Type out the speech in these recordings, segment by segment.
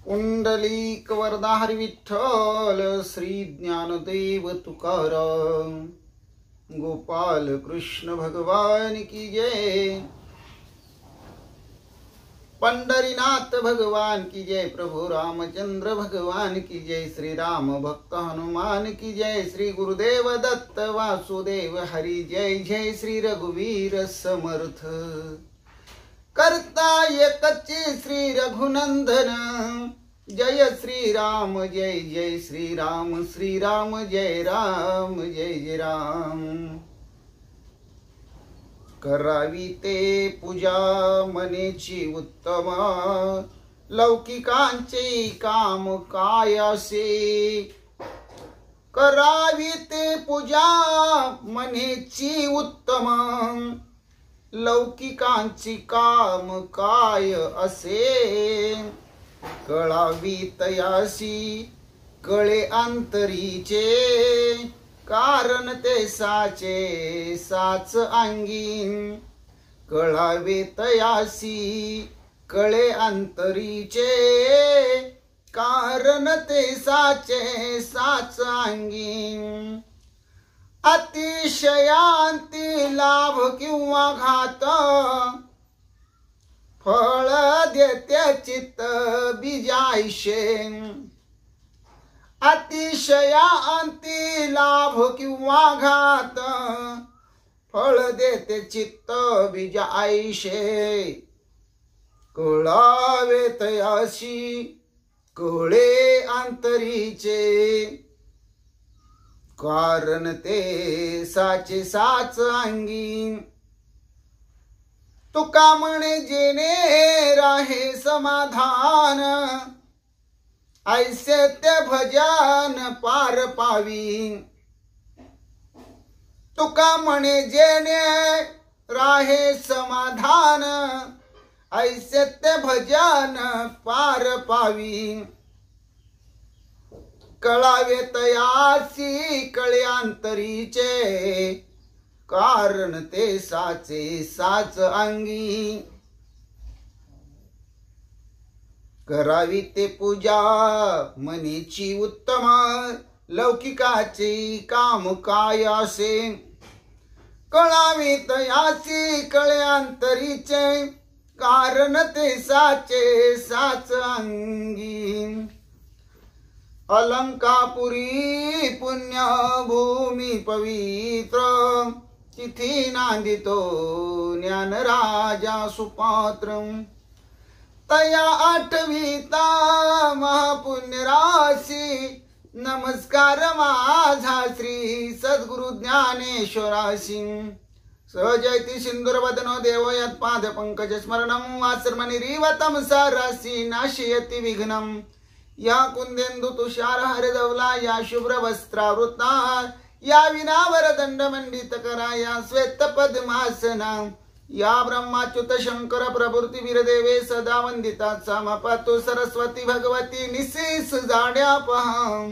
पुंडलिक वरदा हरी विठ्ठल श्री ज्ञानदेव तुकाराम गोपाल कृष्ण भगवान की जय। पंडरीनाथ भगवान की जय। प्रभु रामचंद्र भगवान की जय। श्री राम भक्त हनुमान की जय। श्री गुरुदेव दत्त वासुदेव हरि जय। जय श्री रघुवीर समर्थ करता एकचे श्री रघुनंदन। जय श्री राम जय जय श्री राम। श्री राम जय राम जय जय राम। करावी ते पूजा मनेची उत्तम। लौकिकांचे काम काय असे। करावी ते पूजा मनेची उत्तम। लौकिकांची काम काय असे। कळावी तयासी कळे अंतरीचे। कारण ते साचे साच अंगी। कळावे तयासी कळे अंतरीचे। कारण ते साचे साच अंगी। अतिशयांती लाभ किंवा घात। फळ देते चित्त बीजाईशे। अतिशयांती लाभ किंवा घात। फळ देते चित्त बीजाईशे। कळावे तयासी कळे अंतरीचे। कारण ते साचे साच अंगी। तुका म्हणे जेणे राहे समाधान। ऐसे ते भजन पार पावी। तुका म्हणे जेणे राहे समाधान। ऐसे ते भजन पार पावी। कळावे तयासी कळे अंतरीचे। कारण ते साचे साच अंगी। करावी ते पूजा मनेची उत्तम। लौकिकाचे काम काय असे। कळावी तयासी कळे अंतरीचे। कारण ते साचे साच अंगी। अलंकापुरी पुण्यभूमी पवित्र। तिथी नांदितो ज्ञान राजा सुपात्र। तया आठविता महापुण्य राशी। नमस्कार माझा श्री सद्गुरु ज्ञानेश्वरासी। सहजयती सिंदूरवदनो देवो यत्पाद पंकज स्मरणं। वासर्मनिरीवतं सारासी नाशयति विघ्नं। या कुंदेंदु तुषार हरदवला। या शुभ्र वस्त्रावृता। या विनावर दंड मंडित करा। या श्वेत पद्मासना। या ब्रह्माच्युत शंकर प्रभृती वीरदेवे सदा वंदिता। समापातु सरस्वती भगवती निशीस जाड्या पहा।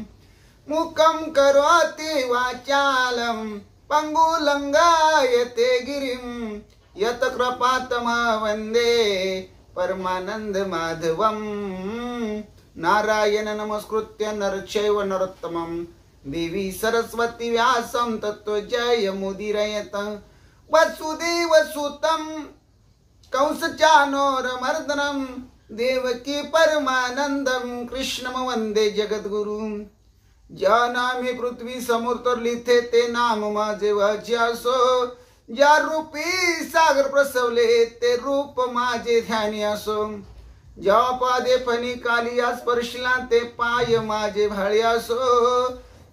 मुखं करोति वाचालं पंगुलंगायते गिरिं। यत कृपातमः वंदे परमानंद माधवं। नारायण नमस्कृत्य नरचैव नरोत्तमं। देवी सरस्वती व्यासं ततो जयमुदीरयेत। वसुदेवसुतं कंसचाणूरमर्दनं। देवकी परमानंदं कृष्णं वंदे जगद्गुरुं। ज्या नामे पृथ्वी समोरतरलिथे ते नाम माझे वाच्यासो। ज्या रूपी सागर प्रसवले ते रूप माझे ध्यानी असो। ज्या पादे फणी कालिया स्पर्शला ते पाय माझे भाळे असो।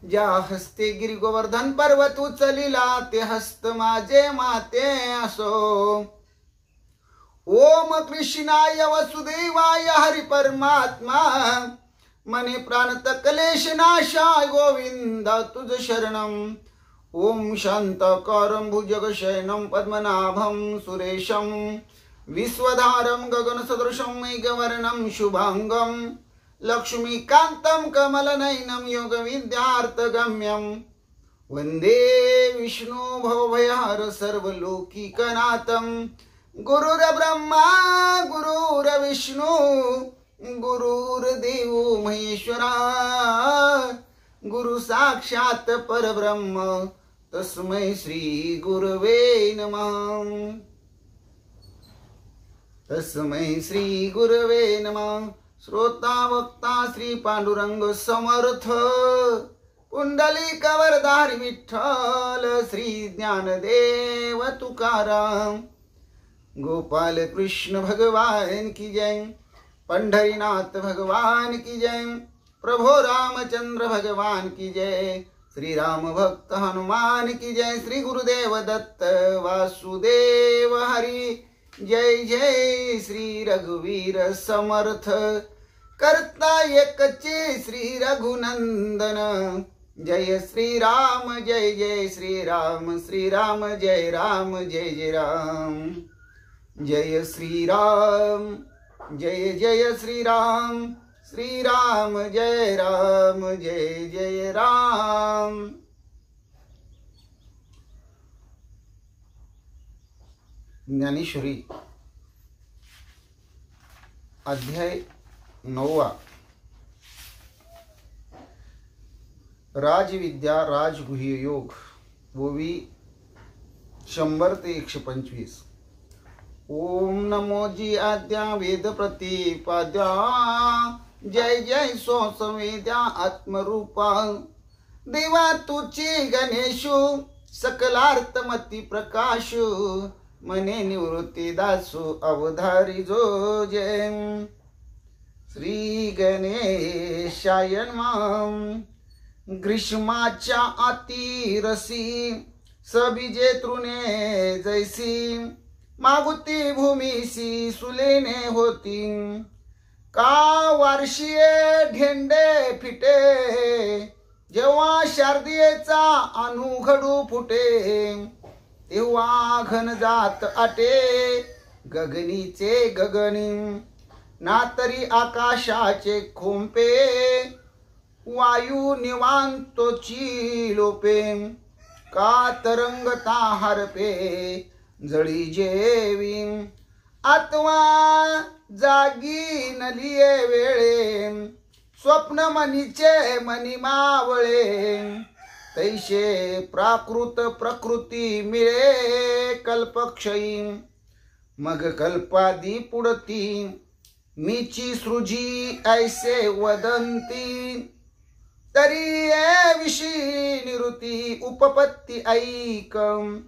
ज्या हस्ते गिरी गोवर्धन पर्वत उचलिला ते हस्त माझे माते असो। ओम कृष्णाय वसुदेवाय हरि परमात्मा। मने प्राण क्लेश नाशाय गोविंद तुझ शरणं। ओम शांताकारं भुजगशयनं पद्मनाभं सुरेशं। विश्वधारं गगनसदृशं मेघवर्णं शुभांगं। लक्ष्मीकान्तं कमलनयनं योगविद्यार्थगम्यं। वंदे विष्णु भवभयहर सर्वलोकीकनाथं। गुरुर्ब्रह्मा गुरुर्विष्णु गुरुर्देव महेश्वरा गुरु साक्षात परब्रह्म तस्मै श्री गुरवे नमः. तस्मै श्री गुरवे नमः. श्रोता वक्ता श्री पांडुरंग समर्थ पुंडलिक वरदारी विठ्ठल श्री ज्ञानदेव तुकाराम. गोपाल कृष्ण भगवान की जय. पंढरीनाथ भगवान की जय. प्रभो रामचंद्र भगवान की जय. श्री राम भक्त हनुमान की जय. श्री गुरुदेव दत्त वासुदेव हरि जय जय. श्री रघुवीर समर्थ करता एकचे श्री रघुनंदन. जय श्री राम जय जय श्री राम. श्री राम जय जय राम. जय श्री राम जय जय श्री राम. श्री राम जय जय राम. ज्ञानेश्वरी अध्याय 9. राजविद्या राजगुह्य योग ओवी 100 ते 125. ओम नमो जी आद्या वेद प्रतिपाद्या जय जय सो संवेद्या आत्मरूपा. देवा तुची गणेशु सकलार्थमती प्रकाशु. मने निवृत्ती दासु अवधारी जो जय. श्री गणेशाय नमः. ग्रीष्माच्या अतिरसी सबीजे तृणे जैसी. मागुती भूमीसी सुलेने होती. का वार्षिये ढेंडे फिटे. जेव्हा शारदीयेचा अनुघडू फुटे. तेव्हा घन जात आटे गगनीचे गगनी. ना तरी आकाशाचे खोंपे. वायू निवांतोची लोपे. का तरंगता हरपे जळी जेवी. आत्मा जागी नलिये वेळे. स्वप्न मनीचे मनी मावळे. तैसे प्राकृत प्रकृती मिळे कल्पक्षयी. मग कल्पादी पुढती मीची सृजी ऐसे वदंती. तरी विषी निवृत्ती उपपत्ती ऐकम.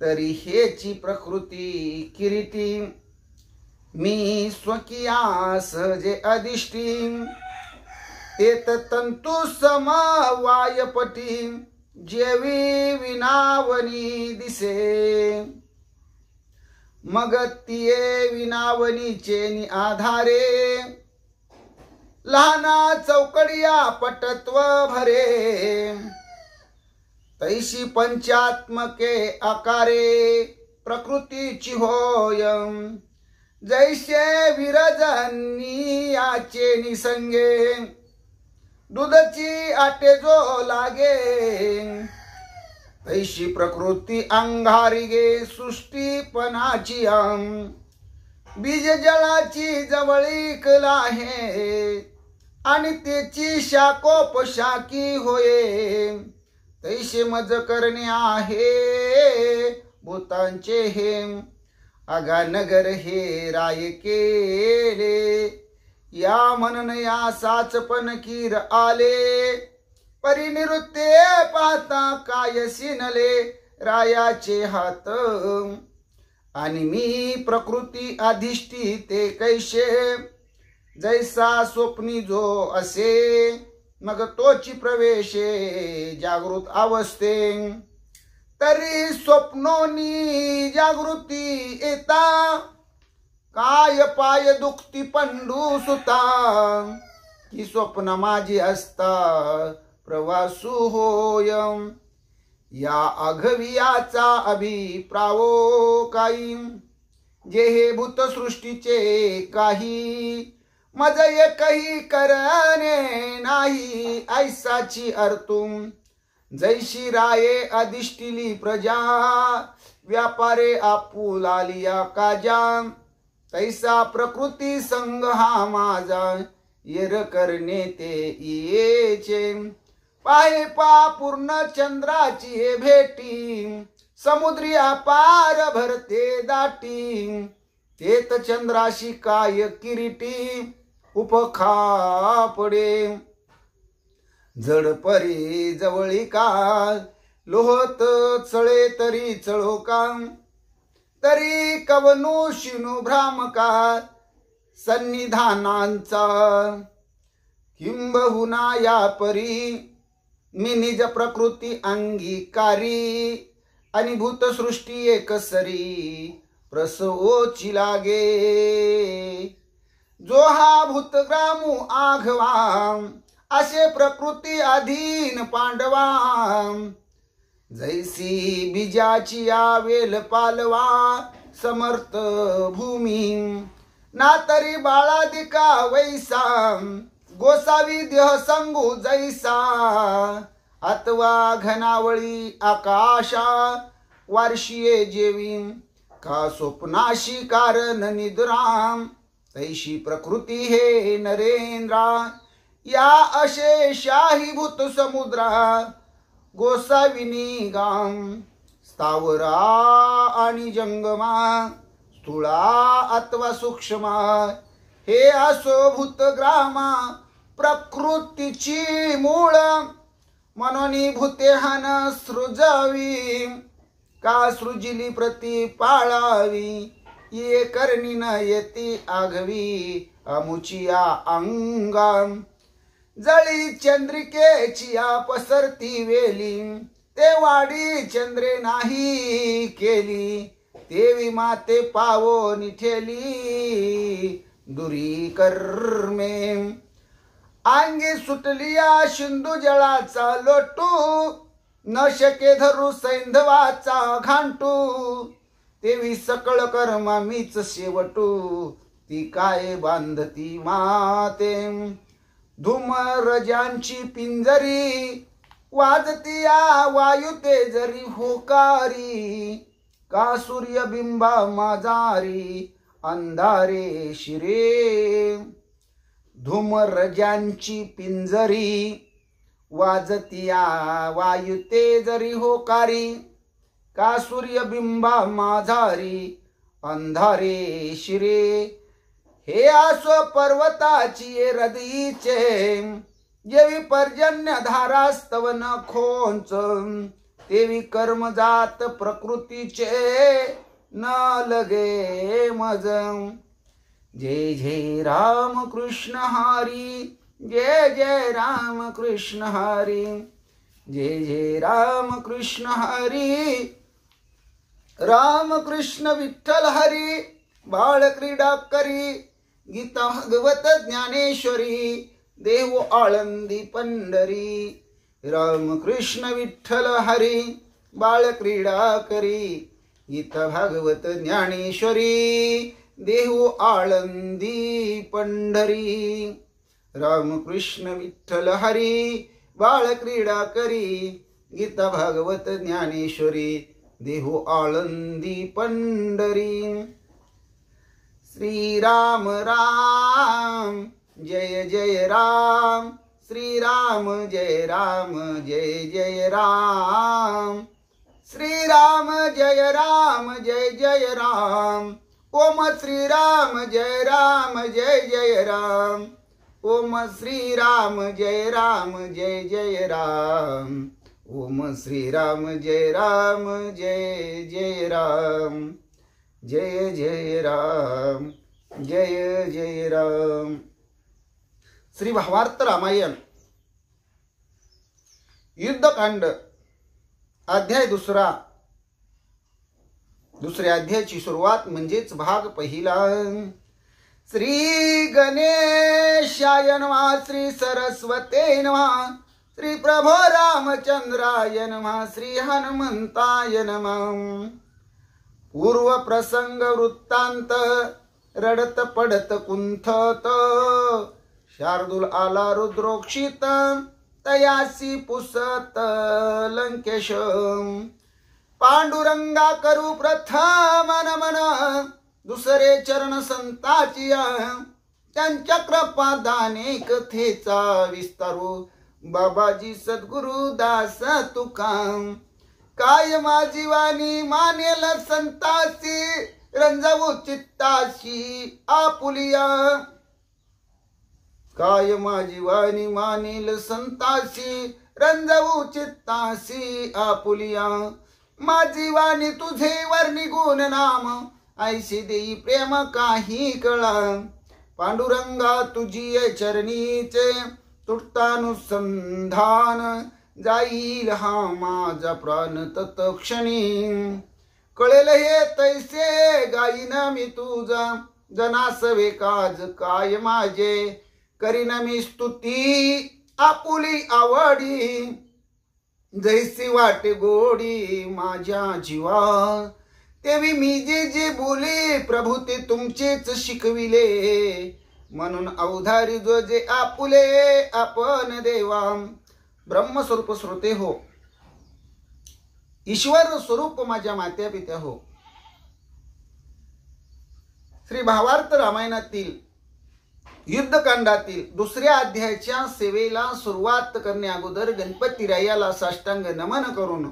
तरी हेची प्रकृती किरीटी. मी स्वकीया सहजे अधिष्ठी. तेत तंतु समवायपटी. जेवी विनावनी दिसे. मग तिये विनावनीचे नि आधारे. लहाना चौकडिया पटत्व भरे. तैशी पंचात्मके आकारे प्रकृतीची होय. जैसे विरजनी याचे निसंगे. दूधची आटे जो लागे. तैशी प्रकृती अंगारी गे सृष्टीपणाची बीज जळाची जवळीक लाहे. आणि त्याची शाकोपशाखी होये. तैसे मज करणे आहे भूतांचे हे. आगा नगर हे राय केले. या मनन या साचपण कीर आले. परिनिवृत्ते पाहता काय सिनले रायाचे हात. आणि मी प्रकृती अधिष्ठी ते कैसे. जैसा स्वप्नी जो असे. मग तोची प्रवेशे जागृत अवस्थे. तरी स्वप्नोनी जागृती येता. काय पाय दुखती पंडू सुता. की स्वप्न माझी असता प्रवासू होय. या अघवियाचा अभिप्रावो काही. जे हे भूतसृष्टीचे काही. मज एकही करणे नाही ऐसाची अर्तुम. जैशी राये अधिष्ठिली प्रजा. व्यापारे आपुलालिया काजा. तैसा प्रकृती संग हा माझा येर करणे ते येचे पाहे पा पूर्ण चंद्राची हे भेटी समुद्री अपार भरते दाटी तेत चंद्राशी काय किरीटी उपखापडे जड परी जवळी का लोहत चळे तरी चळो का तरी कवनु शिनु भ्रामका सन्निधानांचा किंबहुना या परी मी निज प्रकृती अंगीकारी आणि भूतसृष्टी एकसरी प्रसवोची लागे जो हा भूतग्रामू आघवा असे प्रकृती अधीन पांडवा जैसी बीजाची आवेल पालवा समर्थ भूमी ना तरी बाळादिका वैसा गोसावी देह संगू जैसा अथवा घनावळी आकाशा वार्षिये जेवी का स्वप्नाशी कारण निद्राम तैशी प्रकृती हे नरेंद्रा या अशेषाही भूत समुद्रा गोसाविनी गाम स्थावरा आणि जंगमा स्थूळा अथवा सूक्ष्मा हे असो भूतग्रामा प्रकृतीची मूळ मनोनी भूतेहन सृजावी का सृजिली प्रति पाळावी ये करणी न येती आघवी अमुचिया अंगा जळी चंद्रिकेची पसरती वेली ते वाडी चंद्रे नाही केली तेवी माते पावो निठेली दुरी कर्मे अंगी सुटलिया सिंधू जळाचा लोटू न शके धरू सैंधवाचा घांटू तेवी सकळ कर्मा मीच शेवटू ती काय बांधती माते धूमरजांची पिंजरी वाजती या वायू ते जरी होकारी का सूर्यबिंबा माझारी अंधारे शिरे धूमरजांची पिंजरी वाजतिया वायू ते जरी होकारी का सूर्यबिंबा माझारी अंधारे शिरे हे आसो पर्वताची हृदयीचे जेवी पर्जन्य धारास्तव न खोंच तेवी कर्मजात प्रकृतीचे न लगे मज जय जय राम कृष्ण हरी जय जय राम कृष्ण हरी जय जय राम कृष्ण हरी राम कृष्ण विठ्ठल हरी बाळ क्रीडा करी गीता भगवत ज्ञानेश्वरी देव आळंदी पंढरी राम कृष्ण विठ्ठल हरी बाळ क्रीडा करी गीता भागवत ज्ञानेश्वरी देव आळंदी पंढरी राम कृष्ण विठ्ठल हरी बाळ क्रीडा करी गीता भागवत ज्ञानेश्वरी देह आळंदी पंढरी श्री राम राम जय जय राम श्री राम जय जय राम श्री राम जय जय राम ओम श्री राम जय जय राम ओम श्री राम जय जय राम ओम श्री राम जय जय राम जय जय राम जय जय राम। श्री भावार्थ रामायण युद्धकांड अध्याय दुसऱ्या अध्यायाची सुरुवात म्हणजेच भाग पहिला। श्री गणेशाय नमः श्री सरस्वते नमः श्री प्रभो रामचंद्राय नमः श्री हनुमंताय नमः। पूर्व प्रसंग वृत्तांत रडत पडत कुंठत शार्दूल आला रुद्रोक्षित तयासी पुसत लंकेश पांडुरंगा करू प्रथम नमन दुसरे चरण संताची त्यांच्या कृपादाने कथेचा विस्तारो बाबाजी सद्गुरु दास तुका काय माझी वाणी मानेल संताची रंजवू चित्ताशी आपुलिया काय माझी वाणी मानेल संताशी रंजवू चित्ताशी आपुलिया माझी वाणी तुझे वर्णी गुण नाम ऐशी देई प्रेम काही कळा पांडुरंगा तुझी चरणीचे तुटतानुसंधान जाईल हा माझा प्राण तत्क्षणी कळेल हे तैसे गाईन मी तुझा जनासवे काज काय माझे करीन मी स्तुती आपुली आवडी जैसी वाटे गोडी माझ्या जीवा तेवी मी जे जे बोले प्रभू ते तुमचेच शिकविले म्हणून अवधारी जो जे आपुले आपण देवा ब्रह्मस्वरूप श्रोते हो ईश्वर स्वरूप माझ्या मात्या पित्या हो श्री भावार्थ रामायणातील युद्धकांडातील दुसऱ्या अध्यायाच्या सेवेला सुरुवात करण्या अगोदर गणपतीरायाला साष्टांग नमन करून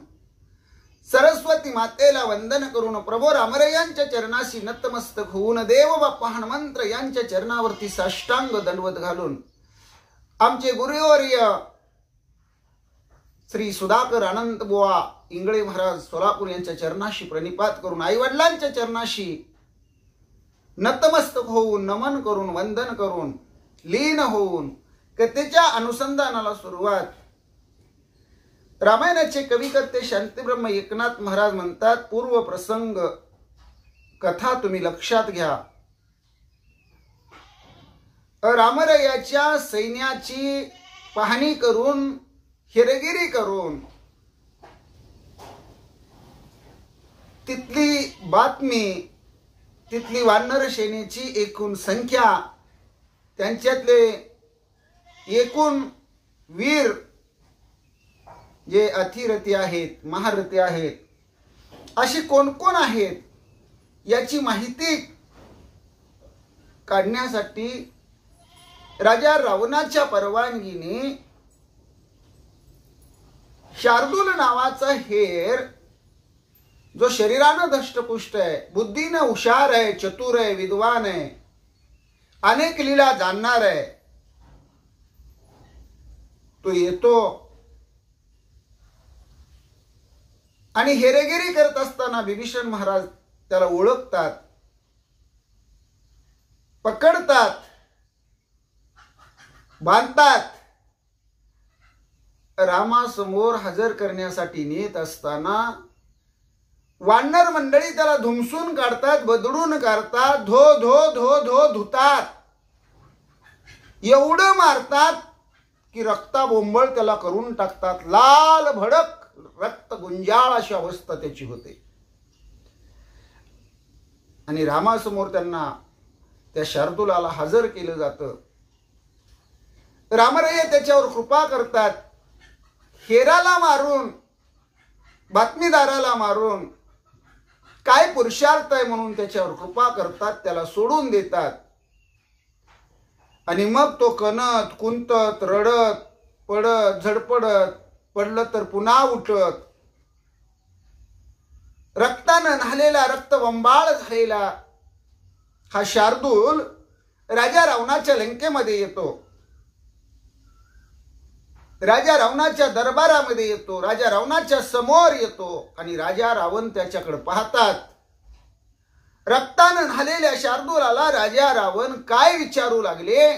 सरस्वती मातेला वंदन करून प्रभू रामरायांच्या चरणाशी नतमस्तक होऊन देव बाप्पा हनुमंत यांच्या चरणावरती साष्टांग दंडवत घालून आमचे गुरुवर्य श्री सुधाकर अनंत बुवा इंगळे महाराज सोलापूर यांच्या चरणाशी प्रणिपात करून आईवडिलांच्या चरणाशी नतमस्तक होऊन नमन करून वंदन करून लीन होऊन कथेच्या अनुसंधानाला सुरुवात रामायणाचे कविकर्ते शांतीब्रह्म एकनाथ महाराज म्हणतात पूर्व प्रसंग कथा तुम्ही लक्षात घ्या रामरायाच्या सैन्याची पाहणी करून हेरगिरी करून तिथली बातमी तिथली वानर सेनेची एकूण संख्या त्यांच्यातले एकूण वीर जे अतिरथी आहेत महारथी आहेत अशी कोण कोण आहेत याची माहिती काढण्यासाठी राजा रावणाच्या परवानगीने शार्दूल नावाचा हेर जो शरीरानं धष्टपुष्ट आहे बुद्धीनं हुशार आहे चतुर आहे विद्वान आहे अनेक लीला जाणणार आहे तो येतो आणि हेरेगिरी करत असताना विभीषण महाराज त्याला ओळखतात पकडतात बांधतात रामासमोर हजर करण्यासाठी नेत असताना वानर मंडळी त्याला धुमसून काढतात बदडून काढतात धो धो धो धो धुतात एवढं मारतात की रक्ता बोंबळ त्याला करून टाकतात लाल भडक रक्त गुंजाळ अशी अवस्था त्याची होते आणि रामासमोर त्यांना त्या शार्दूलाला हजर केलं जातं रामराय त्याच्यावर कृपा करतात हेराला मारून बातमीदाराला मारून काय पुरुषार्थ आहे म्हणून त्याच्यावर कृपा करतात त्याला सोडून देतात आणि मग तो कणत कुंतत रडत पडत झडपडत पडलं तर पुन्हा उठत रक्तानं न्हालेला रक्तबंबाळ झालेला हा शार्दूल राजा रावणाच्या लंकेमध्ये येतो राजा रावणाच्या दरबारामध्ये येतो राजा रावणाच्या समोर येतो आणि राजा रावण त्याच्याकडे पाहतात रक्तानं न्हालेल्या शार्दूलाला राजा रावण काय विचारू लागले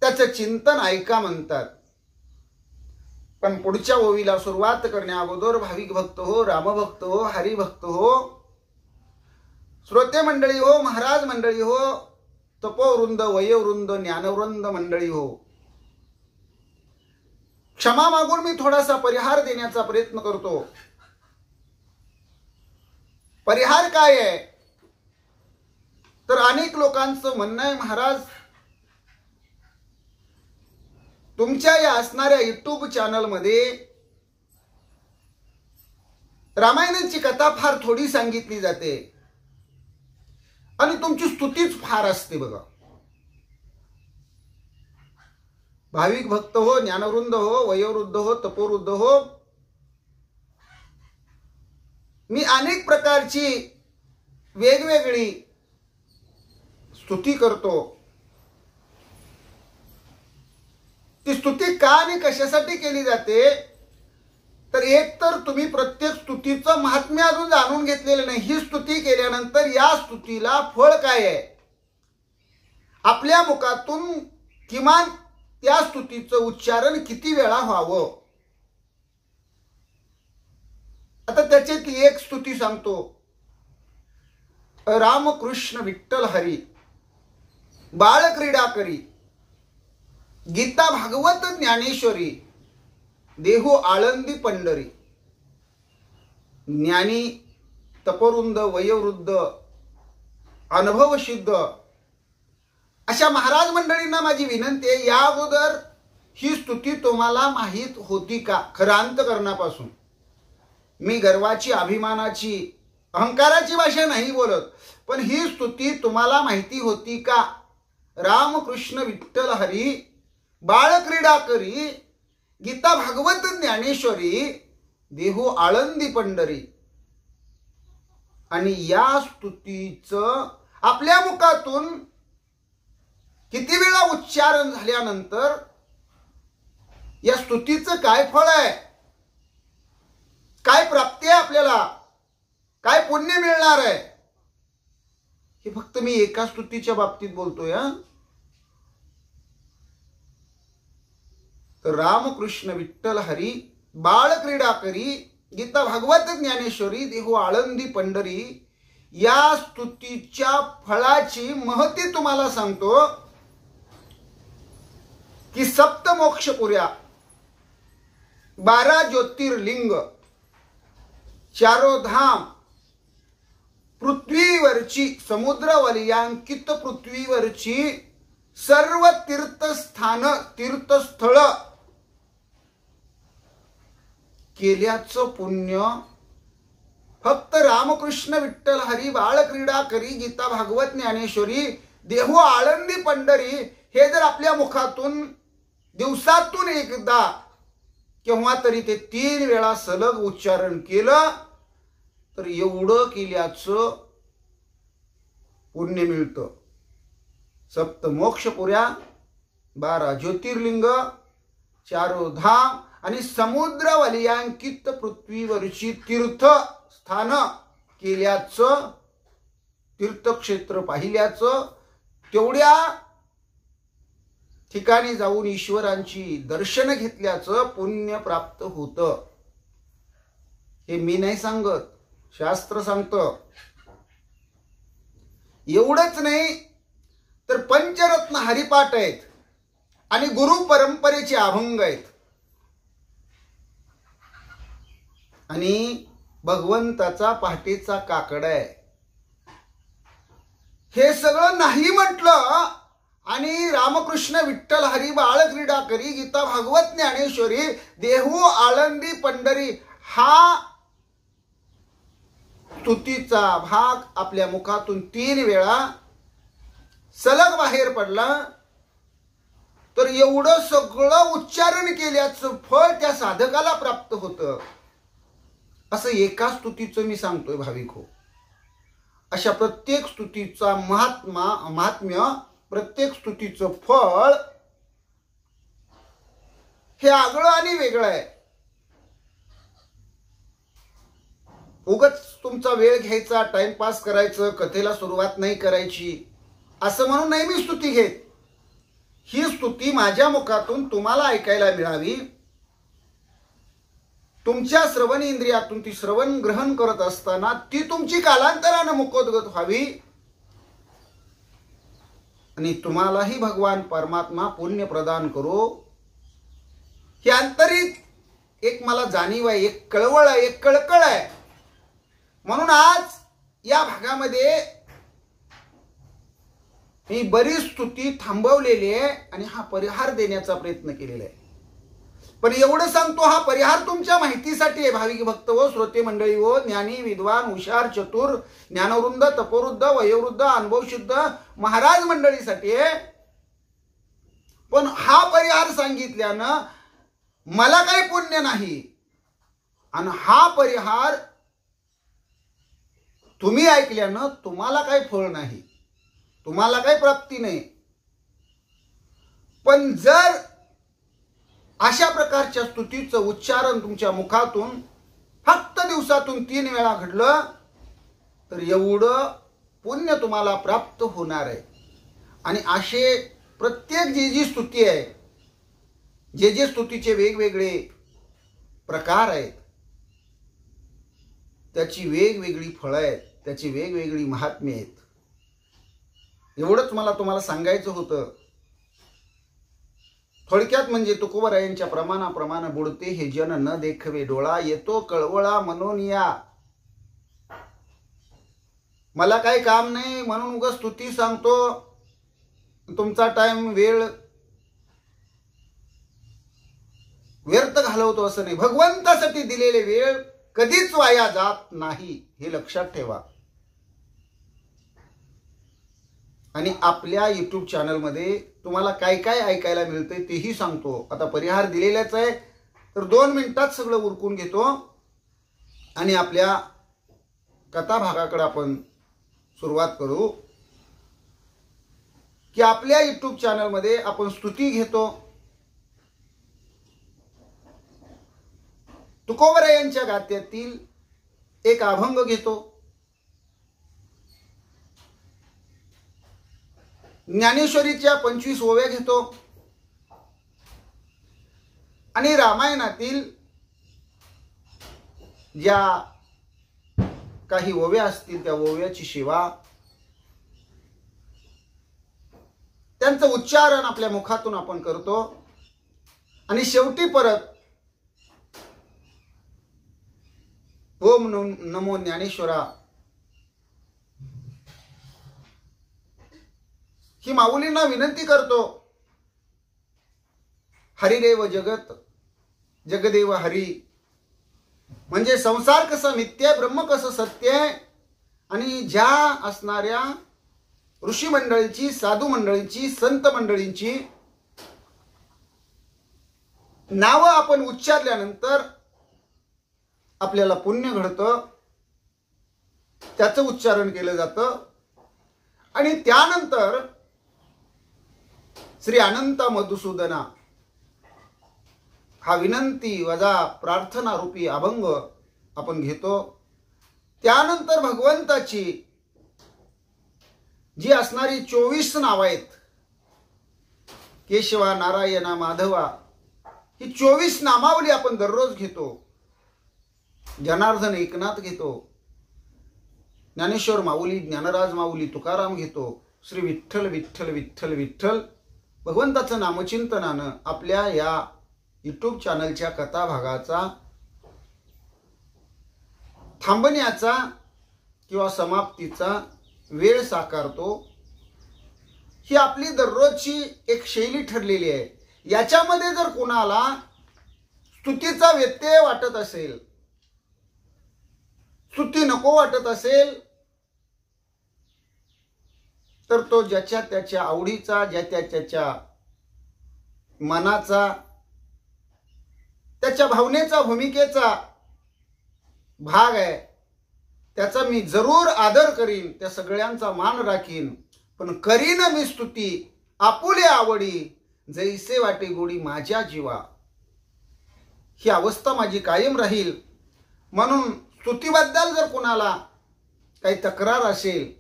त्याचं चिंतन ऐका म्हणतात पण पुढच्या ओवीला सुरुवात करण्या अगोदर भाविक भक्त हो रामभक्त हो हरिभक्त हो श्रोते मंडळी हो महाराज मंडळी हो तपोवृंद वयोवृंद ज्ञानवृंद मंडळी हो क्षमा मागून मी थोडासा परिहार देण्याचा प्रयत्न करतो परिहार काय आहे तर अनेक लोकांचं म्हणणं आहे महाराज तुमच्या या असणाऱ्या युट्यूब चॅनल मध्ये रामायणाची कथा फार थोडी सांगितली जाते आणि तुमची स्तुतीच फार असते बघा. भाविक भक्त हो, ज्ञानवृंद हो, वयोवृद्ध हो, तपोवृद्ध हो, मी अनेक प्रकारची वेगवेगळी स्तुती करतो. ती स्तुती का आणि कशासाठी केली जाते, तर एक तर तुम्ही प्रत्येक स्तुतीचं महात्म्य अजून जाणून घेतलेलं नाही. ही स्तुती केल्यानंतर या स्तुतीला फळ काय आहे, आपल्या मुखातून किमान त्या स्तुतीचं उच्चारण किती वेळा व्हावं. आता त्याच्यातली एक स्तुती सांगतो. रामकृष्ण विठ्ठल हरी बाळक्रीडा करी, गीता भागवत ज्ञानेश्वरी, देहो आळंदी पंढरी. ज्ञानी, तपवृंद, वयोवृद्ध, अनुभवसिद्ध अशा महाराज मंडळींना माझी विनंती आहे, या अगोदर ही स्तुती तुम्हाला माहीत होती का? खरं अंतःकरणापासून मी गर्वाची, अभिमानाची, अहंकाराची भाषा नाही बोलत, पण ही स्तुती तुम्हाला माहिती होती का? रामकृष्ण विठ्ठल हरी बाळक्रीडा करी, गीता भागवत ज्ञानेश्वरी, देहो आळंदी पंढरी. आणि या स्तुतीचं आपल्या मुखातून किती वेळा उच्चारण झाल्यानंतर या स्तुतीचं काय फळ आहे, काय प्राप्ती आहे, आपल्याला काय पुण्य मिळणार आहे, हे फक्त मी एका स्तुतीच्या बाबतीत बोलतोय. तर रामकृष्ण विठ्ठल हरी बाळक्रीडा करी, गीता भागवत ज्ञानेश्वरी, देहो आळंदी पंढरी. या स्तुतीच्या फळाची महती तुम्हाला सांगतो की सप्तमोक्षपुऱ्या, 12 ज्योतिर्लिंग, 4 धाम, पृथ्वीवरची समुद्रवलयांकित पृथ्वीवरची सर्व तीर्थस्थान, तीर्थस्थळ केल्याचं पुण्य फक्त रामकृष्ण विठ्ठल हरी बाळक्रीडा करी, गीता भागवत ज्ञानेश्वरी, देहो आळंदी पंढरी हे जर आपल्या मुखातून दिवसातून एकदा केव्हा तरी ते 3 वेळा सलग उच्चारण केलं तर एवढं केल्याचं पुण्य मिळतं. सप्तमोक्षपुऱ्या, 12 ज्योतिर्लिंग, 4 धाम आणि समुद्र वलयांकित पृथ्वीवरची तीर्थस्थान केल्याचं, तीर्थक्षेत्र पाहिल्याचं, तेवढ्या ठिकाणी जाऊन ईश्वरांची दर्शन घेतल्याचं पुण्य प्राप्त होतं. हे मी नाही सांगत, शास्त्र सांगतं. एवढंच नाही तर पंचरत्न हरिपाठ आहेत आणि गुरु परंपरेचे अभंग आहेत आणि भगवंताचा पहाटेचा काकडा आहे. हे सगळं नाही म्हटलं आणि रामकृष्ण विठ्ठल हरी बाळक्रीडा करी, गीता भागवत ज्ञानेश्वरी, देहू आळंदी पंढरी हा स्तुतीचा भाग आपल्या मुखातून 3 वेळा सलग बाहेर पडला तर एवढं सगळं उच्चारण केल्याचं फळ त्या साधकाला प्राप्त होतं. असं एका स्तुतीचं मी सांगतोय भाविक हो. अशा प्रत्येक स्तुतीचा महात्म्य, प्रत्येक स्तुतीचं फळ हे आगळं आणि वेगळं आहे. उगाच तुमचा वेळ घ्यायचा, टाइमपास करायचं, कथेला सुरुवात नाही करायची असं म्हणून नाही मी स्तुती घेत. ही स्तुती माझ्या मुखातून तुम्हाला ऐकायला मिळावी, तुमच्या श्रवण इंद्रियातून ती श्रवण ग्रहण करत असताना ती तुमची कालांतराने मुखोद्गत व्हावी आणि तुम्हालाही भगवान परमात्मा पुण्य प्रदान करो. ही आंतरिक एक मला जाणीव आहे, एक कळवळ आहे, एक कळकळ आहे. म्हणून आज या भागामध्ये मी बरीच स्तुती थांबवलेली आहे आणि हा परिहार देण्याचा प्रयत्न केलेला आहे. पण एवढं सांगतो, हा परिहार तुमच्या माहितीसाठी आहे भाविक भक्त व श्रोते मंडळी व ज्ञानी विद्वान हुशार चतुर ज्ञानवृंद तपोवृद्ध वयोवृद्ध अनुभवशुद्ध महाराज मंडळीसाठी आहे. पण हा परिहार सांगितल्यानं मला काही पुण्य नाही आणि हा परिहार तुम्ही ऐकल्यानं तुम्हाला काही फळ नाही, तुम्हाला काही प्राप्ती नाही. पण जर अशा प्रकारच्या स्तुतीचं उच्चारण तुमच्या मुखातून फक्त दिवसातून 3 वेळा घडलं तर एवढं पुण्य तुम्हाला प्राप्त होणार आहे. आणि असे प्रत्येक जी स्तुती आहे, जे स्तुतीचे वेगवेगळे प्रकार आहेत, त्याची वेगवेगळी फळं आहेत, त्याची वेगवेगळी महात्म्य आहेत. एवढंच मला तुम्हाला सांगायचं होतं. थोडक्यात म्हणजे तुकोबरायांच्या प्रमाणाप्रमाणे बुडते हे जन न देखवे डोळा, येतो कळवळा म्हणून या. मला काही काम नाही म्हणून उगाच स्तुती सांगतो, तुमचा टाइम वेळ व्यर्थ घालवतो असं नाही. भगवंतासाठी दिलेले वेळ कधीच वाया जात नाही, हे लक्षात ठेवा. आणि आपल्या YouTube चॅनलमध्ये तुम्हाला काय काय ऐकायला मिळतंय तेही सांगतो. आता परिहार दिलेलाच आहे तर 2 मिनिटात सगळं उरकून घेतो आणि आपल्या कथा भागाकडे आपण सुरुवात करू. की आपल्या YouTube चॅनलमध्ये आपण स्तुती घेतो, तुकोबरायांच्या गात्यातील एक अभंग घेतो, ज्ञानेश्वरीच्या 25 ओव्या घेतो आणि रामायणातील ज्या काही ओव्या असतील त्या ओव्याची शिवा, त्यांचं उच्चारण आपल्या मुखातून आपण करतो आणि शेवटी परत ओम नमो ज्ञानेश्वरा ही माऊलींना विनंती करतो. हरिदेव जगत जगदेव हरी, म्हणजे संसार कसा मिथ्य, ब्रह्म कसं सत्य आहे. आणि ज्या असणाऱ्या ऋषी मंडळीची, साधू मंडळीची, संत मंडळींची नावं आपण उच्चारल्यानंतर आपल्याला पुण्य घडतं, त्याचं उच्चारण केलं जातं. आणि त्यानंतर श्री अनंत मधुसूदना हा विनंती वजा प्रार्थना रूपी अभंग आपण घेतो. त्यानंतर भगवंताची जी असणारी 24 नाव आहेत, केशवा नारायणा माधवा, ही 24 नामावली आपण दररोज घेतो. जनार्दन एकनाथ घेतो, ज्ञानेश्वर माऊली, ज्ञानराज माऊली, तुकाराम घेतो. श्री विठ्ठल विठ्ठल विठ्ठल विठ्ठल भगवंताचं नामचिंतनानं आपल्या या YouTube चॅनलच्या कथा भागाचा थांबण्याचा किंवा समाप्तीचा वेळ साकारतो. ही आपली दररोजची एक शैली ठरलेली आहे. याच्यामध्ये जर कोणाला स्तुतीचा व्यत्यय वाटत असेल, स्तुती नको वाटत असेल, तर तो ज्याच्या त्याच्या आवडीचा, ज्याच्या त्याच्या मनाचा, त्याच्या भावनेचा, भूमिकेचा भाग आहे. त्याचा मी जरूर आदर करीन, त्या सगळ्यांचा मान राखीन. पण करीन मी स्तुती आपुले आवडी, जैसे वाटे गोडी माझ्या जीवा. ही अवस्था माझी कायम राहील. म्हणून स्तुतीबद्दल जर कोणाला काही तक्रार असेल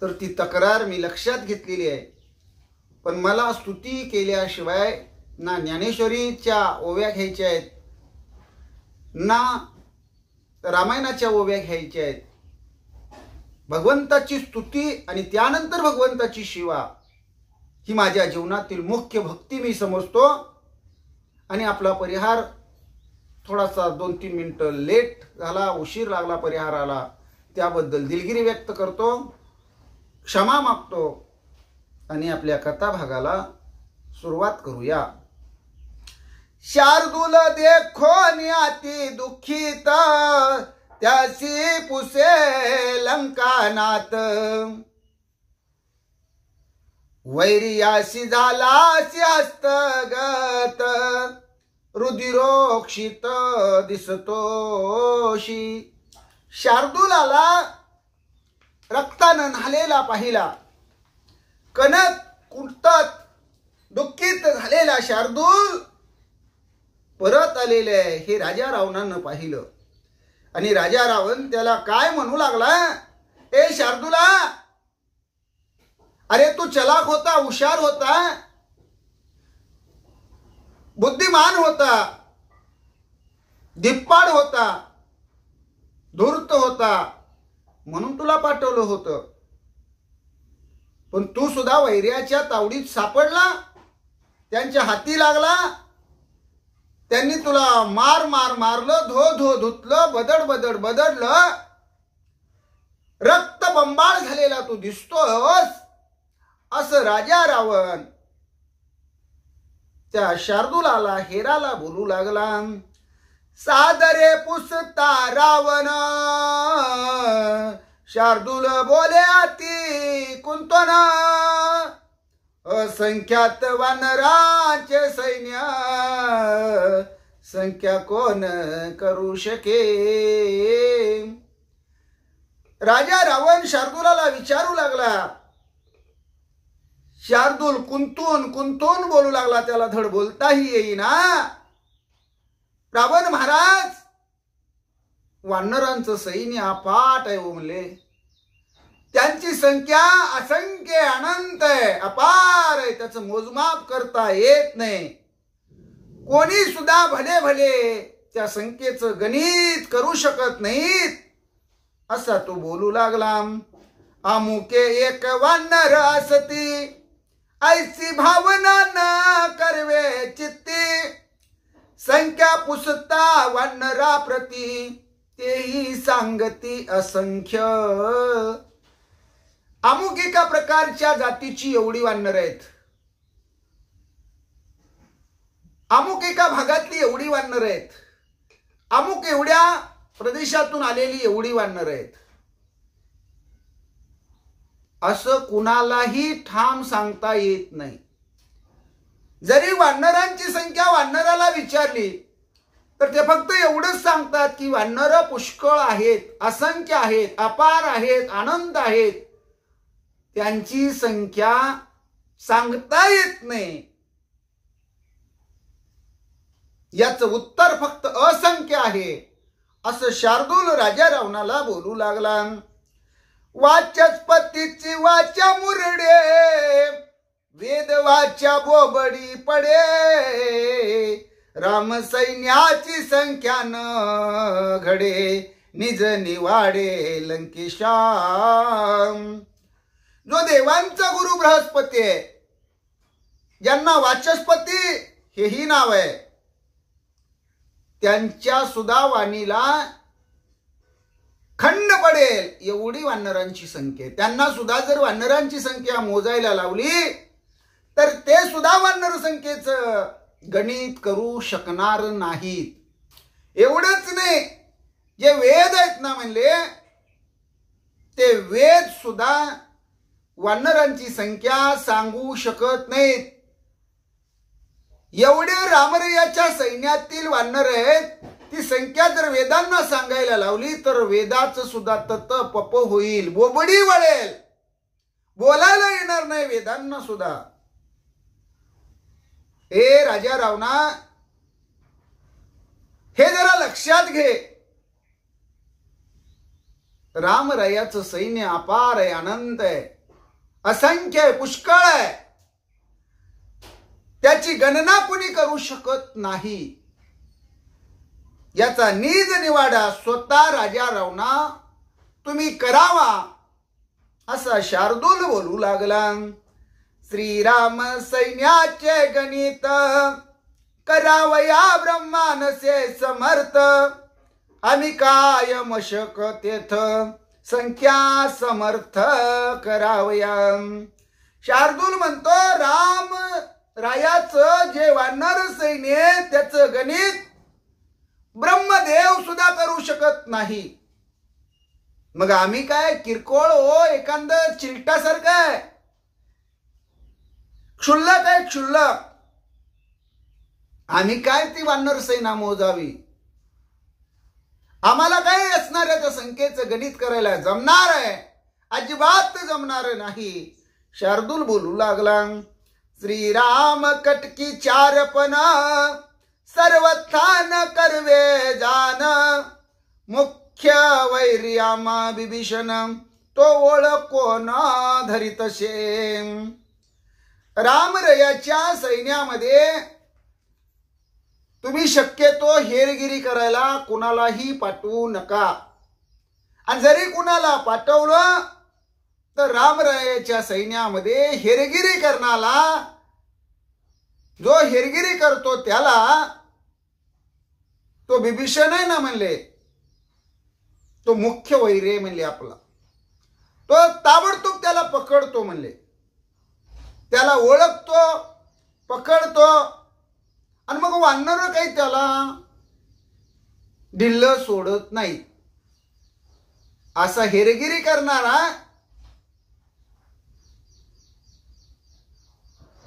तर ती तक्रार मी लक्षात घेतलेली आहे. पण मला स्तुती केल्याशिवाय ना ज्ञानेश्वरीच्या ओव्या घ्यायच्या आहेत, ना रामायणाच्या ओव्या घ्यायच्या आहेत. भगवंताची स्तुती आणि त्यानंतर भगवंताची शिवा ही माझ्या जीवनातील मुख्य भक्ती मी समजतो. आणि आपला परिहार थोडासा 2-3 मिनिटं लेट झाला, उशीर लागला परिहाराला, त्याबद्दल दिलगिरी व्यक्त करतो, क्षमा मागतो आणि आपल्या कथा भागाला सुरुवात करूया. शार्दूल देखो अति दुःखित त्यासी पुसे लंकानाथ वैरियाशी झालासी हस्तगत रुधिरोक्षित दिसतोशी. शार्दूलाला रक्तानं न्हालेला पाहिला. कणक कुटत दुःखित झालेला शार्दूल परत आलेले हे राजा रावणानं पाहिलं आणि राजा रावण त्याला काय म्हणू लागला, ए शार्दूला, अरे तू चलाक होता, हुशार होता, बुद्धिमान होता, धिप्पाड होता, धूर्त होता, म्हणून तुला पाठवलं होतं. पण तू सुद्धा वैर्याच्या तावडीत सापडला, त्यांच्या हाती लागला. त्यांनी तुला मार मार मारलं, धो धो धुतलं, बदड बदड बदडलं, रक्त बंबाळ झालेला तू दिसतोस, असं राजा रावण त्या शार्दूलाला हेराला बोलू लागला. सादरे पुसता रावण शार्दूल बोले अति कुंतन असंख्यात वानरांचे सैन्य संख्या कोण करू शके. राजा रावण शार्दूलाला विचारू लागला. शार्दूल कुंतून कुंतून बोलू लागला, त्याला धड बोलताही येईना. रावण महाराज, वानरांचं सैन्य अफाट आहे म्हणले, त्यांची संख्या असंख्य अनंत आहे, अपार आहे, त्याचं मोजमाप करता येत नाही. कोणी सुद्धा भले भले त्या संख्येचं गणित करू शकत नाहीत, असा तो बोलू लागला. अमुके एक वानर असती ऐसी भावना न करवे चित्ती संख्या पुसता वानरा प्रती तेही सांगती असंख्य. अमुक एका प्रकारच्या जातीची एवढी वानर आहेत, अमुक एका भागातली एवढी वानर आहेत, अमुक एवढ्या प्रदेशातून आलेली एवढी वानर आहेत, असं कुणालाही ठाम सांगता येत नाही. जरी वानरांची संख्या वानराला विचारली तर ते फक्त एवढंच सांगतात की वानर पुष्कळ आहेत, असंख्य आहेत, अपार आहेत, अनंत आहेत. त्यांची संख्या सांगता येत नाही. याचं उत्तर फक्त असंख्य आहे, असं शार्दूल राजा रावणाला बोलू लागला. वाचस्पतीची वाचा मुरडे वेद वाचा बोबडी पडे राम सैन्याची संख्या न घडे निज निवाडे लंकेशा. जो देवांचा गुरु बृहस्पती आहे, ज्यांना वाचस्पती हेही नाव आहे, त्यांच्या सुद्धा वाणीला खंड पडेल एवढी वानरांची संख्या. त्यांना सुद्धा जर वानरांची संख्या मोजायला लावली तर ते सुद्धा वानर संख्येचं गणित करू शकणार नाहीत. एवढंच नाही, जे वेद आहेत ना म्हणले, ते वेद सुद्धा वानरांची संख्या सांगू शकत नाहीत. एवढे रामरयाच्या सैन्यातील वानर आहेत, ती संख्या जर वेदांना सांगायला लावली तर वेदाचं सुद्धा तत पप होईल, बोबडी वळेल, बोलायला येणार नाही वेदांना सुद्धा. हे राजा रावणा, हे जरा लक्षात घे. रामरायाचं सैन्य अपार आहे, अनंत आहे, असंख्य आहे, पुष्कळ आहे. त्याची गणना कुणी करू शकत नाही. याचा नीज निवाडा स्वतः राजा रावणा तुम्ही करावा, असा शार्दूल बोलू लागला. श्रीराम सैन्याचे गणित करावया ब्रह्मानसे समर्थ आम्ही काय मशक तेथ संख्या समर्थ करावया. शार्दूल म्हणतो, राम रायाचं जे वानर सैन्य त्याचं गणित ब्रह्मदेव सुद्धा करू शकत नाही. मग आम्ही काय किरकोळ हो, एखादं चिलटासारखं आहे, क्षुल्लक आहे क्षुल्लक. आम्ही काय ती वानर सेना मोजावी? आम्हाला काय असणाऱ्या संख्येचं गणित करायला जमणार आहे? अजिबात जमणार नाही. शार्दूल बोलू लागला, श्रीराम कटकी चारपण सर्वथान करवे जान, मुख्य वैर्यामा विभीषण तो ओळखो न धरित शेम. रामरयाच्या सैन्यामध्ये तुम्ही शक्यतो हेरगिरी करायला कुणालाही पाठवू नका. आणि जरी कुणाला पाठवलं तर रामरायाच्या सैन्यामध्ये हेरगिरी करणारा, जो हेरगिरी करतो त्याला तो विभीषण आहे ना म्हणले, तो मुख्य वैरी म्हणले आपला. तो ताबडतोब त्याला पकडतो म्हणले, त्याला ओळखतो, पकडतो. आणि मग वानर काही त्याला ढिल्ल सोडत नाही. असा हेरगिरी करणारा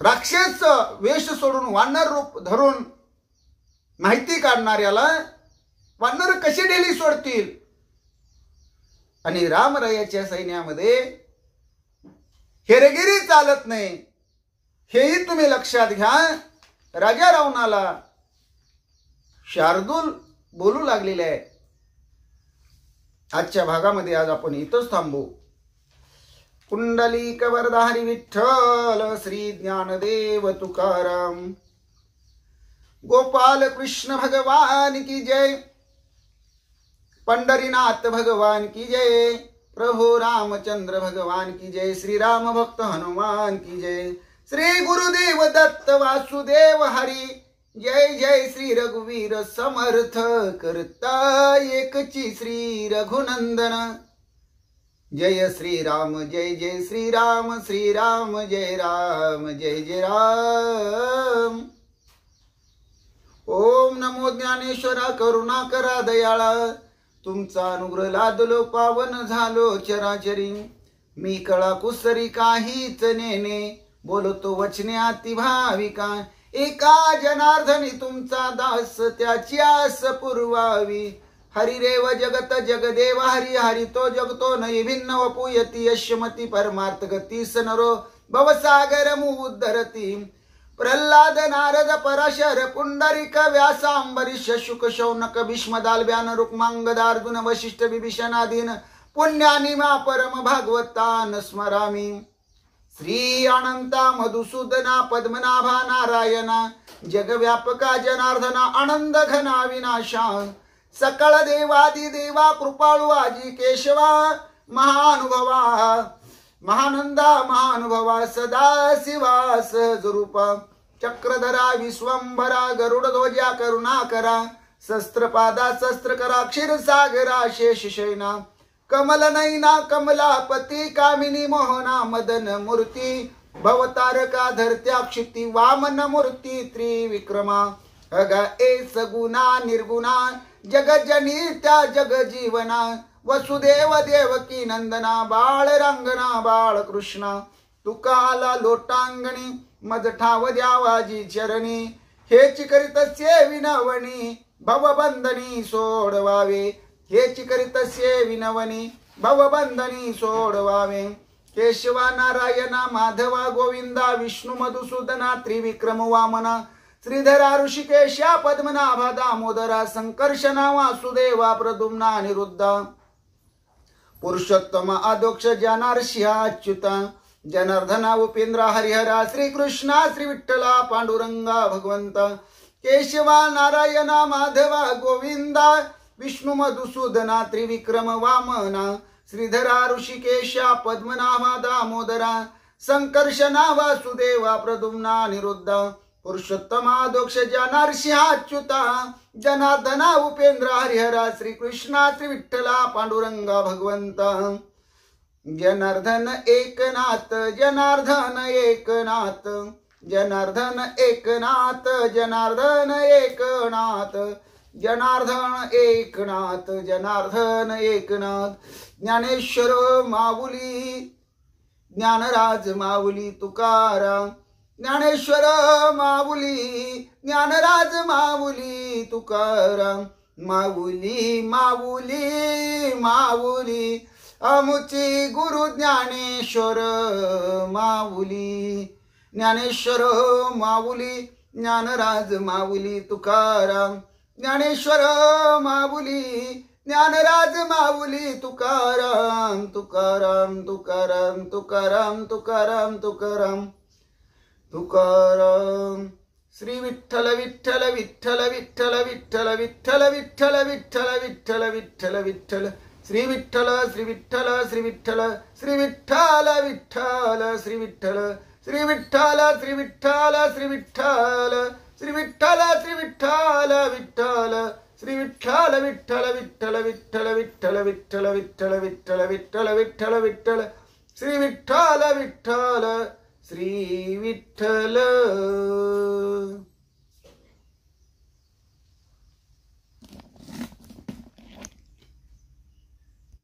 राक्षस वेश सोडून वानर रूप धरून माहिती काढणाऱ्याला वानर कशी ढिली सोडतील? आणि रामरायाच्या सैन्यामध्ये हेरगिरी चालत नाही, हेही तुम्ही लक्षात घ्या. राजा रावणाला शार्दूल बोलू लागलेले आहे. आजच्या भागामध्ये आज आपण इथंच थांबू. कुंडलिक वरदाहरी विठ्ठल श्री ज्ञानदेव तुकाराम. गोपाल कृष्ण भगवान की जय. पंढरीनाथ भगवान की जय. प्रभु रामचंद्र भगवान की जय. श्री राम भक्त हनुमान की जय. श्री गुरुदेव दत्त वासुदेव हरी. जय जय श्री रघुवीर समर्थ करता एकची श्री रघुनंदन. जय श्री राम जय जय श्री राम. श्री राम जय राम जय जय राम. ओम नमो ज्ञानेश्वरा करुणा करा दयाळा. तुमचा अनुग्रह लादलो पावन झालो चराचरी. मी कळा कुसरी काहीच नेने. बोलतो वचने अति भाविका. एका जनार्दनी तुमचा दास त्याची आस पुरवावी. हरिरेव जगत जगदेव हरी. हरी तो जगतो नये भिन्न वपुयती. यशमती परमार्थ गती सनरो भवसागर मुद्धरती. प्रल्हाद नारद पराशर पुंडरिक व्यास अंबरीश शुक शौनक भीष्म दालव्यान रुक्मांगद अर्जुन वशिष्ठ विभीषणादीन पुण्यानी मा परम भागवतान स्मरामी. श्री अनंता मधुसूदना पद्मनाभा नारायणा. जगव्यापका जनार्दना आनंद घना विनाशा. सकळ देवादी देवा कृपाळू आजी केशवा. महानुभवा महानंदा महानुभवा सदा शिवा सहजरूपा. चक्रधरा विश्वंभरा गरुडध्वजा करुणाकरा. शस्त्रपादा शस्त्रकरा क्षीरसागरा शेषशयना. कमल नैना कमलापती कामिनी मोहना मदन मूर्ती. भवतारका धरत्या क्षिती वामन मूर्ती त्रिविक्रमा. अगा ए सगुणा निर्गुणा जगजनी त्या जगजीवना. वसुदेव देवकी नंदना बाळ रंगना बाळ कृष्णा. तुकाला लोटांगणी मज ठाव द्यावाजी चरणी. हे चिकरितस्य विनवणी भवबंधनी सोडवावे. हे चिकरितस्य विनवणी भवबंधनी सोडवावे. केशवा नारायणा माधवा गोविंदा विष्णु मधुसूदना त्रिविक्रम वामना. श्रीधरा ऋषिकेशा पद्मनाभा दामोदरा. संकर्षणा वासुदेवा प्रद्युम्ना अनिरुद्धा. पुरुषोत्तम आदोक्ष जनार्षिहा अच्युता. जनार्दना उपेंद्रा हरिहरा. श्रीकृष्णा श्री विठ्ठला पांडुरंगा भगवंता. केशवा नारायणा माधवा गोविंदा विष्णु मधुसूदना त्रिविक्रम वामना. श्रीधरा ऋषिकेशा पद्मनाभा दामोदरा. संकर्षणा वासुदेवा प्रद्युम्ना अनिरुद्धा. पुरुषोत्तमादोक्ष जनार्षिहा अच्युता. जनार्दना उपेंद्र हरिहरा. श्रीकृष्णा श्री विठ्ठला पांडुरंगा भगवंता. जनार्दन एकनाथ जनार्दन एकनाथ. जनार्दन एकनाथ जनार्दन एकनाथ जनार्दन एकनाथ जनार्दन एकनाथ ज्ञानेश्वर माऊली ज्ञानराज माऊली तुकाराम ज्ञानेश्वर माऊली ज्ञानराज माऊली तुकाराम माऊली माऊली माऊली आमुची गुरु ज्ञानेश्वर माऊली ज्ञानेश्वर माऊली ज्ञानराज माऊली तुकाराम ज्ञानेश्वर माऊली ज्ञानराज माऊली तुकाराम तुकाराम तुकाराम तुकाराम तुकाराम तुकाराम तुकाराम श्री विठ्ठल विठ्ठल विठ्ठल विठ्ठल विठ्ठल विठ्ठल विठ्ठल विठ्ठल विठ्ठल विठ्ठल विठ्ठल श्री विठ्ठल श्री विठ्ठल श्री विठ्ठल श्री विठ्ठल विठ्ठल श्री विठ्ठल श्री विठ्ठल श्री विठ्ठल श्री विठ्ठल श्री विठ्ठल श्री विठ्ठल विठ्ठल श्री विठ्ठल विठ्ठल विठ्ठल विठ्ठल विठ्ठल विठ्ठल विठ्ठल विठ्ठल विठ्ठल विठ्ठल विठ्ठल श्री विठ्ठल विठ्ठल श्री विठ्ठल